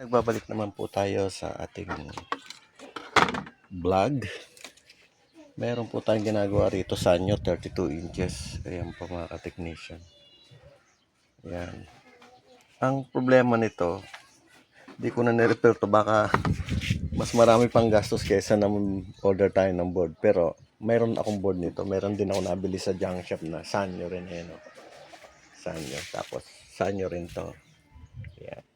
Nagbabalik naman po tayo sa ating vlog. Meron po tayong ginagawa rito sanyo, 32 inches. Ayan po mga ka-technician. Ayan. Ang problema nito, di ko na nirepair to, baka mas marami pang gastos kaysa na order tayo ng board. Pero mayroon akong board nito. Meron din ako nabili sa junk shop na sanyo rin. Ayan, sanyo. Tapos sanyo rin to. Ayan.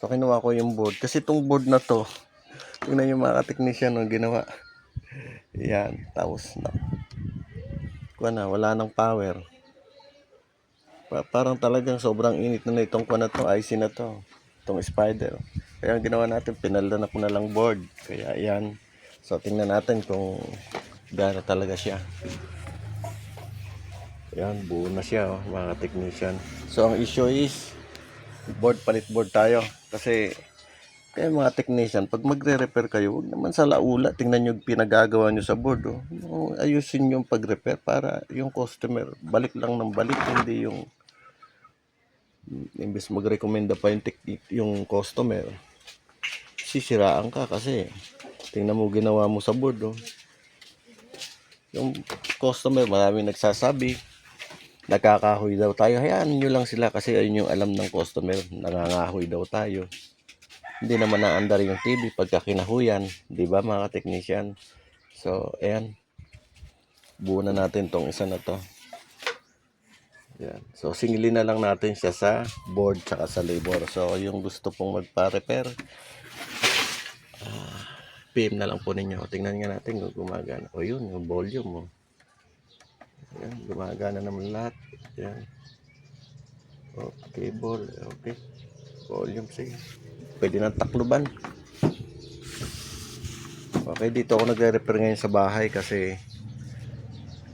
So kinuha ko yung board. Kasi itong board na to, tingnan yung mga ka-technician ang ginawa. Yan, tapos wala nang power. Parang talagang sobrang init na itong na to, IC na to, itong spider. Kaya ang ginawa natin, pinaldan ko na lang board. Kaya yan. So tingnan natin kung gaano talaga siya. Yan, buo na siya, mga technician. So ang issue is palit board tayo. Kasi kaya mga technician, pag magre-repair kayo, huwag naman sa laula. Tingnan nyo yung pinagagawa nyo sa board. Ayusin yung pag-repair para yung customer balik lang ng balik. Hindi yung imbes mag-recommenda pa yung customer, sisiraan ka kasi tingnan mo ginawa mo sa board. Yung customer, maraming nagsasabi nagkakahoy daw tayo. Hayaan nyo lang sila kasi ayun yung alam ng customer, nangangahoy daw tayo. Hindi naman naandar yung TV pagka kinahuyan, di ba mga technician? So ayan, buo na natin tong isa na to. Yan. So singilin na lang natin siya sa board tsaka sa labor. So yung gusto pong magpa-repair, PM na lang po ninyo. Tingnan nga natin kung gumagana. O yun, yung volume. Yan, gumagana naman lahat. Yan. Okay, cable. Okay. Volume, sige. Pwede na takluban. Okay, dito ako nagre-repair ngayon sa bahay kasi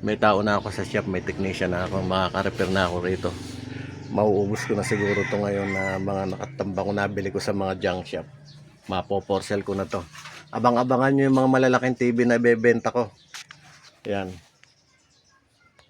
may tao na ako sa shop, may technician na ako, makaka-repair na ako rito. Mauubos ko na siguro to ngayon na mga nakatambang ko nabili ko sa mga junk shop. Mapo-for sale ko na to. Abang-abangan nyo yung mga malalaking TV na ibebenta ko. Yan.